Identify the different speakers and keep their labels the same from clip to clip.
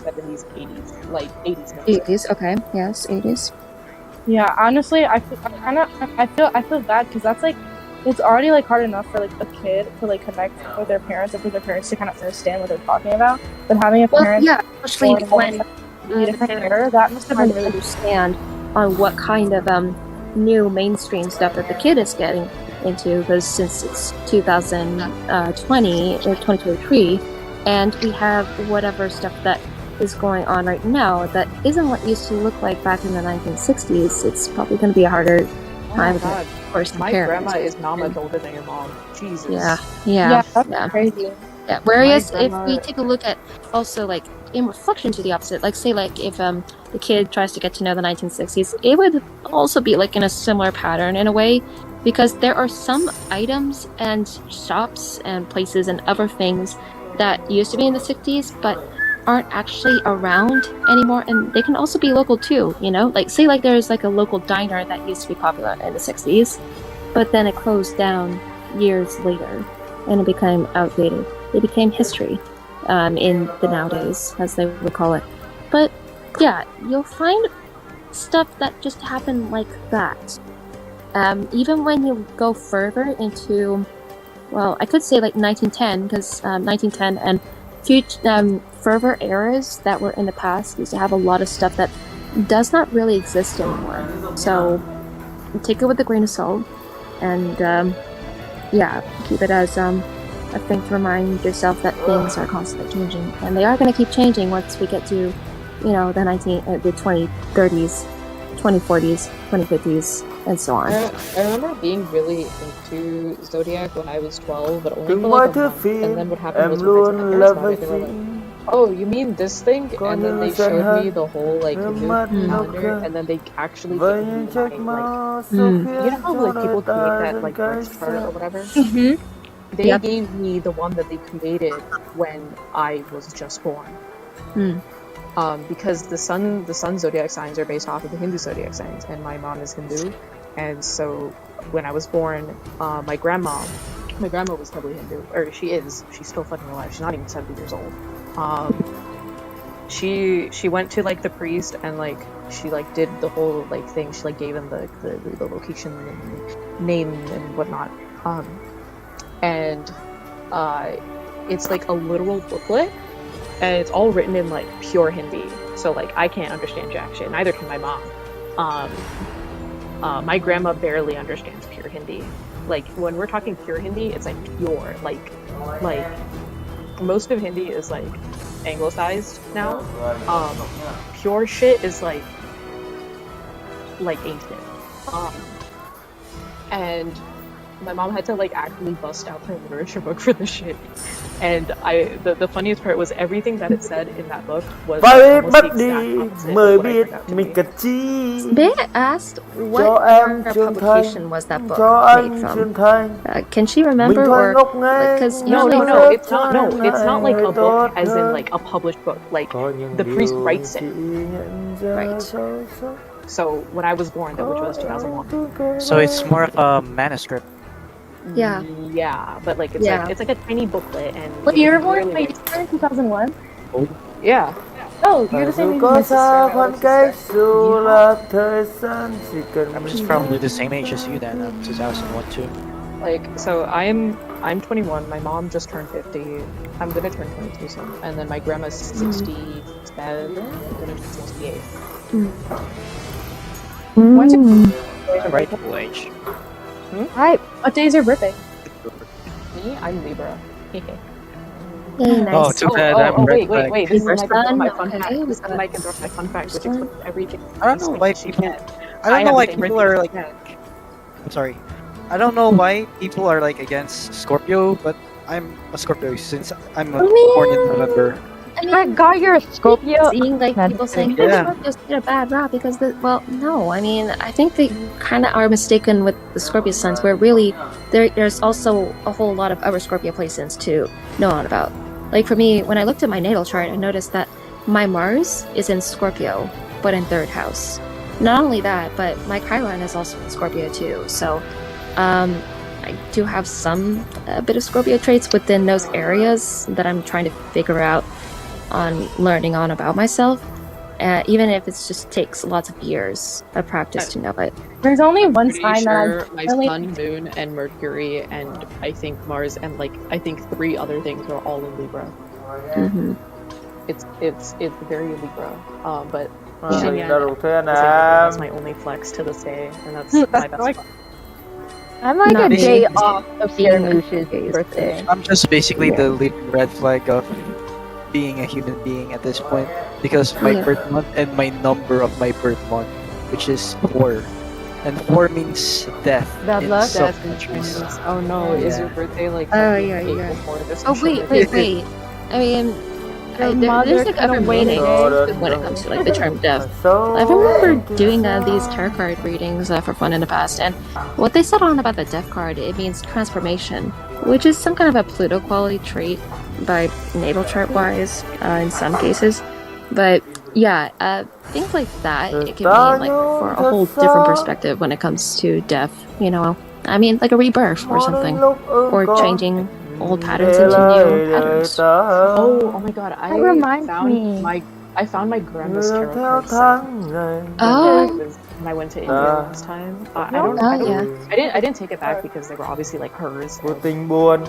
Speaker 1: 70s, 80s, like 80s.
Speaker 2: 80s, okay, yes, 80s.
Speaker 3: Yeah, honestly, I feel bad because that's like, it's already like hard enough for like a kid to like connect with their parents, and for their parents to kind of understand what they're talking about. But having a parent,
Speaker 2: yeah, especially when
Speaker 3: a different era, that must have been really
Speaker 2: understand on what kind of new mainstream stuff that the kid is getting into, because since it's 2020 or 2023, and we have whatever stuff that is going on right now that isn't what used to look like back in the 1960s, it's probably going to be a harder time.
Speaker 1: God. My grandma is much older than your mom. Jesus.
Speaker 2: Yeah,
Speaker 3: that's crazy.
Speaker 2: Yeah. Whereas if we take a look at also like in reflection to the opposite, like say like if the kid tries to get to know the 1960s, it would also be like in a similar pattern in a way, because there are some items and shops and places and other things that used to be in the 60s but aren't actually around anymore, and they can also be local too, you know, like say like there's like a local diner that used to be popular in the 60s but then it closed down years later and it became outdated. It became history in the nowadays, as they would call it. But yeah, you'll find stuff that just happened like that. Even when you go further into, well, I could say like 1910, because 1910 and further eras that were in the past used to have a lot of stuff that does not really exist anymore. So take it with a grain of salt, and keep it as a thing to remind yourself that things are constantly changing, and they are going to keep changing once we get to, you know, the 2030s, 2040s, 2050s, and so on.
Speaker 1: I remember being really into Zodiac when I was 12, but only for like a month. And then what happened was when I told my parents about it, they were like, "Oh, you mean this thing?" And then they showed me the whole like new calendar, and then they actually gave me like, you know how like people create that like birth chart or whatever. They gave me the one that they created when I was just born. Because the sun zodiac signs are based off of the Hindu zodiac signs, and my mom is Hindu, and so when I was born, my grandma was heavily Hindu, or she's still fucking alive. She's not even 70 years old. She went to like the priest and like she like did the whole like thing. She like gave him the location and name and whatnot. And it's like a literal booklet, and it's all written in like pure Hindi. So like I can't understand jack shit. Neither can my mom. My grandma barely understands pure Hindi. Like when we're talking pure Hindi, it's like pure. Like most of Hindi is like anglicized now. Pure shit is like ancient. And my mom had to like actually bust out her literature book for this shit. And the funniest part was everything that it said in that book was almost the exact opposite of what I turned out to be.
Speaker 2: May I ask what publication was that book made from? Can she remember, or because
Speaker 1: no, it's not like a book as in like a published book. Like the priest writes it.
Speaker 2: Right.
Speaker 1: So when I was born, which was 2001.
Speaker 4: So it's more of a manuscript.
Speaker 2: Yeah,
Speaker 1: but like it's like a tiny booklet, and
Speaker 3: Wait, you were born in 2001?
Speaker 1: Yeah.
Speaker 3: Oh, you're the same age as my sister.
Speaker 4: I'm just probably the same age as you then, 2001 too.
Speaker 1: Like, so I'm 21. My mom just turned 50. I'm gonna turn 22 soon, and then my grandma's 67. I'm gonna turn 68.
Speaker 3: When's
Speaker 4: The right age.
Speaker 3: Hi. What day is your birthday?
Speaker 1: Me? I'm Libra.
Speaker 2: Hey, nice.
Speaker 4: Oh, too bad.
Speaker 1: Wait. This is
Speaker 2: First
Speaker 1: my
Speaker 2: one?
Speaker 1: fun fact.
Speaker 2: Okay,
Speaker 1: This is my fun fact, which explains everything.
Speaker 4: I don't know why people. I don't know why people are like. I'm sorry. I don't know why people are like against Scorpio, but I'm a Scorpio since I'm born in November.
Speaker 2: I mean,
Speaker 3: I got your Scorpio.
Speaker 2: Seeing like people saying Scorpios get a bad rap because no, I mean I think they kind of are mistaken with the Scorpio signs, where really there's also a whole lot of other Scorpio placements to know about. Like for me, when I looked at my natal chart, I noticed that my Mars is in Scorpio, but in 3rd house. Not only that, but my Chiron is also in Scorpio too. So I do have some bit of Scorpio traits within those areas that I'm trying to figure out. on learning on about myself, even if it just takes lots of years of practice to know it.
Speaker 3: There's only one
Speaker 1: Pretty
Speaker 3: sign
Speaker 1: sure
Speaker 3: that
Speaker 1: my
Speaker 3: really...
Speaker 1: sun, moon, and Mercury, and I think Mars, and like I think 3 other things are all in Libra.
Speaker 2: Mm-hmm.
Speaker 1: It's very Libra. But
Speaker 5: Yeah.
Speaker 1: that's my only flex to this day, and that's my best
Speaker 3: like-
Speaker 1: flex.
Speaker 6: I'm like
Speaker 2: Not
Speaker 6: a day
Speaker 2: being-
Speaker 6: off of Scaramouche's birthday.
Speaker 4: I'm just basically the leading red flag of being a human being at this point, because my
Speaker 2: Yeah.
Speaker 4: birth month and my number of my birth month, which is 4, and 4 means death
Speaker 6: Bad
Speaker 4: in
Speaker 6: luck?
Speaker 4: some
Speaker 1: Death
Speaker 4: countries.
Speaker 1: means, oh no, is your birthday like
Speaker 2: Oh,
Speaker 1: something
Speaker 2: yeah,
Speaker 1: April
Speaker 2: yeah.
Speaker 1: 4th or
Speaker 2: Oh
Speaker 1: some shit
Speaker 2: wait.
Speaker 1: like that?
Speaker 2: I mean,
Speaker 3: Your
Speaker 2: there's
Speaker 3: mother
Speaker 2: like
Speaker 3: could've
Speaker 2: other ways
Speaker 3: waited.
Speaker 2: when it comes to like the term death. I remember doing these tarot card readings for fun in the past, and what they said on about the death card, it means transformation, which is some kind of a Pluto quality trait by natal chart wise in some cases. But yeah, things like that, it can mean like for a whole different perspective when it comes to death, you know. I mean, like a rebirth or something, or changing old patterns into new patterns.
Speaker 1: Oh my god,
Speaker 3: That reminds me.
Speaker 1: I found my grandma's tarot card set
Speaker 2: Oh.
Speaker 1: when I went to India last time. I don't
Speaker 2: Oh yeah.
Speaker 1: I didn't take it back because they were obviously like hers.
Speaker 5: Của tình buồn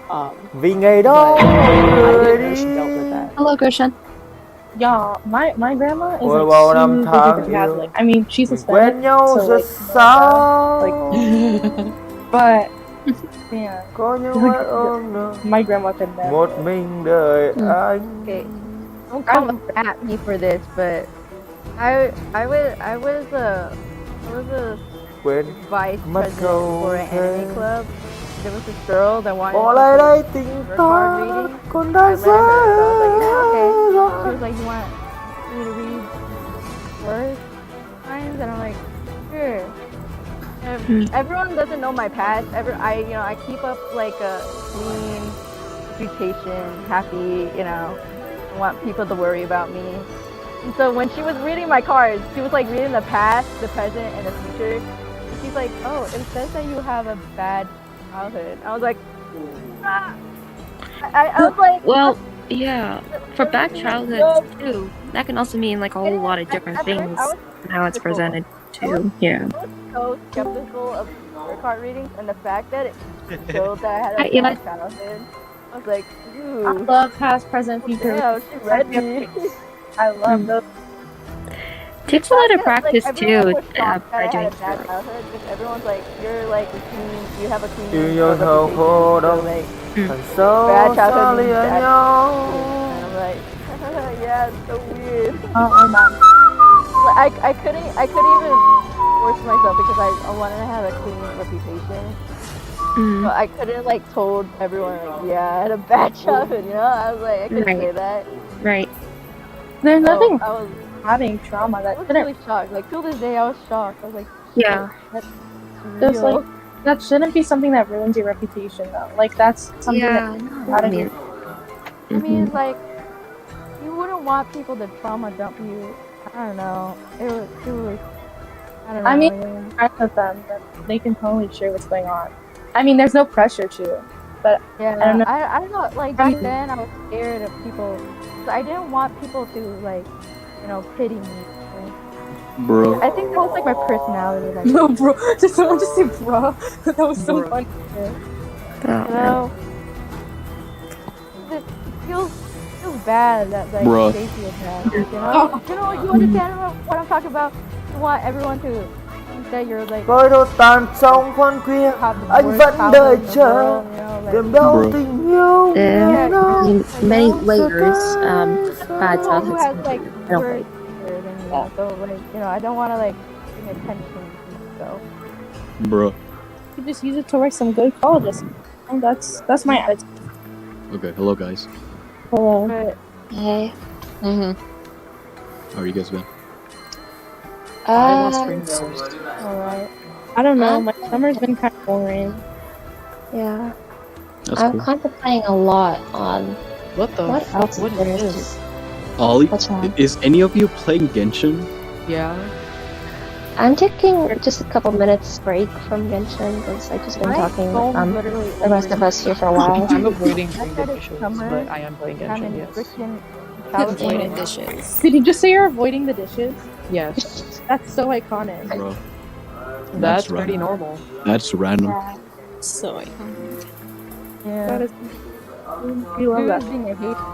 Speaker 1: Um,
Speaker 5: vì ngày đó
Speaker 1: but I
Speaker 5: người
Speaker 1: didn't know she
Speaker 5: đi.
Speaker 1: dealt with that.
Speaker 2: Hello, Grishan.
Speaker 3: Yeah, my grandma is
Speaker 5: Ôi,
Speaker 3: like
Speaker 5: bao năm
Speaker 3: super
Speaker 5: tháng
Speaker 3: duper
Speaker 5: yêu.
Speaker 3: Catholic. I mean, she's
Speaker 5: Mình quen
Speaker 3: Hispanic,
Speaker 5: nhau
Speaker 3: so
Speaker 5: rất
Speaker 3: like,
Speaker 5: sao
Speaker 3: but yeah,
Speaker 5: có những mái ôm nữa
Speaker 3: my grandma could never.
Speaker 5: một mình đợi anh.
Speaker 6: Okay, don't come at me for this, but I was a
Speaker 5: Quên
Speaker 6: vice
Speaker 5: mất
Speaker 6: president
Speaker 5: câu
Speaker 6: for an anime
Speaker 5: thế.
Speaker 6: club. There was this girl that wanted
Speaker 5: Bỏ
Speaker 6: to
Speaker 5: lại
Speaker 6: do
Speaker 5: đây tình
Speaker 6: her
Speaker 5: ta
Speaker 6: card reading.
Speaker 5: còn
Speaker 6: I
Speaker 5: đang
Speaker 6: let her. So I was like, yeah, okay. She
Speaker 5: rồi.
Speaker 6: was like, you want me to read words, signs, and I'm like, sure. And everyone doesn't know my past. I keep up like a clean reputation, happy. I want people to worry about me. And so when she was reading my cards, she was like reading the past, the present, and the future. And she's like, oh, it says that you have a bad childhood. I was like, ah. I was like,
Speaker 2: Well, yeah, for bad childhoods too, that can also mean like a whole lot of different
Speaker 6: At first,
Speaker 2: things.
Speaker 6: I was
Speaker 2: How it's presented too. Yeah.
Speaker 6: so skeptical of tarot card readings and the fact that it showed that I had a
Speaker 2: Yeah.
Speaker 6: bad childhood. I was like,
Speaker 3: I
Speaker 6: ooh,
Speaker 3: love past, present, future.
Speaker 6: yeah, she read me.
Speaker 3: I love those.
Speaker 2: Takes a lot of
Speaker 6: Like,
Speaker 2: practice
Speaker 6: everyone
Speaker 2: too
Speaker 6: was shocked that
Speaker 2: by
Speaker 6: I
Speaker 2: doing
Speaker 6: had a bad
Speaker 2: so.
Speaker 6: childhood because everyone's like, you're like a queen, you have a queen.
Speaker 5: Yêu nhau thao khô
Speaker 6: so
Speaker 5: đông
Speaker 6: like,
Speaker 5: Thằng sâu
Speaker 6: bad
Speaker 5: xa
Speaker 6: childhood means
Speaker 5: lìa
Speaker 6: bad.
Speaker 5: nhau.
Speaker 6: And I'm like, yeah, it's so weird.
Speaker 3: Oh my god.
Speaker 6: Like, I couldn't even force myself because I wanted to have a clean reputation.
Speaker 2: Mm.
Speaker 6: So I couldn't like told everyone like, yeah, I had a bad childhood, I was like, I couldn't say
Speaker 2: Right.
Speaker 6: that.
Speaker 2: Right.
Speaker 3: There's
Speaker 6: So
Speaker 3: nothing
Speaker 6: I was
Speaker 3: having trauma that
Speaker 6: I was
Speaker 3: couldn't.
Speaker 6: really shocked. Like till this day, I was shocked. I was like,
Speaker 2: Yeah.
Speaker 6: that's
Speaker 3: There's
Speaker 6: real.
Speaker 3: like that shouldn't be something that ruins your reputation though. Like that's something
Speaker 2: Yeah.
Speaker 3: that
Speaker 2: I mean,
Speaker 6: I mean, like, you wouldn't want people to trauma dump you. I don't know. It was. I don't know.
Speaker 3: I mean-
Speaker 6: yeah.
Speaker 3: friends with them that they can totally share what's going on. I mean, there's no pressure to.
Speaker 6: Yeah,
Speaker 3: I don't know.
Speaker 6: I don't know. Like back then, I was scared of people. So I didn't want people to like, pity me.
Speaker 7: Bro.
Speaker 6: I think that was like my personality. Like,
Speaker 3: No, bro. Did someone just say bro? That was so
Speaker 1: Bro.
Speaker 3: funny.
Speaker 6: you know, it feels bad that like
Speaker 7: Bruh.
Speaker 6: they feel bad. You understand what I'm talking about? You want everyone to think that you're like
Speaker 5: Coi đồ tàn trong khoan khuya
Speaker 6: have the
Speaker 5: anh
Speaker 6: worst
Speaker 5: vẫn
Speaker 6: childhood
Speaker 5: đợi
Speaker 6: in the
Speaker 5: chờ
Speaker 6: world, like,
Speaker 5: tìm đâu
Speaker 7: Bro.
Speaker 5: tình yêu
Speaker 2: There
Speaker 5: ngày đó.
Speaker 2: are many layers, bad
Speaker 6: someone who
Speaker 2: childhoods.
Speaker 6: has like
Speaker 2: I don't
Speaker 6: worse
Speaker 2: think.
Speaker 6: than you. So like I don't want to like bring attention to myself.
Speaker 7: Bro.
Speaker 3: You just use it to write some good colleges. And that's my attitude.
Speaker 7: Okay, hello guys.
Speaker 3: Hello.
Speaker 6: But
Speaker 2: Hey.
Speaker 1: Mm-hmm.
Speaker 7: How are you guys been?
Speaker 1: I lost fingers.
Speaker 6: alright.
Speaker 3: I don't know. My summer's been kind of boring.
Speaker 2: Yeah.
Speaker 7: That's
Speaker 2: I'm
Speaker 7: cool.
Speaker 2: contemplating a lot on
Speaker 1: What the
Speaker 2: what
Speaker 1: fuck?
Speaker 2: else
Speaker 1: What
Speaker 2: there
Speaker 1: is
Speaker 2: is
Speaker 1: this?
Speaker 7: Ollie,
Speaker 2: What's wrong?
Speaker 7: is any of you playing Genshin?
Speaker 1: Yeah.
Speaker 2: I'm taking just a couple minutes break from Genshin because I've just been
Speaker 6: My
Speaker 2: talking
Speaker 6: phone
Speaker 2: with
Speaker 6: literally
Speaker 2: the rest of us here for a while.
Speaker 1: I'm avoiding
Speaker 6: I
Speaker 1: playing
Speaker 6: said it's
Speaker 1: Genshin,
Speaker 6: summer.
Speaker 1: but I am playing
Speaker 6: I'm
Speaker 1: Genshin,
Speaker 6: in
Speaker 1: yes.
Speaker 6: freaking
Speaker 2: Avoiding dishes.
Speaker 3: Did you just say you're avoiding the dishes?
Speaker 1: Yes.
Speaker 3: That's so iconic.
Speaker 7: Bro.
Speaker 1: That's pretty
Speaker 7: random.
Speaker 1: normal.
Speaker 7: That's random.
Speaker 2: So iconic.
Speaker 3: That is. You love that.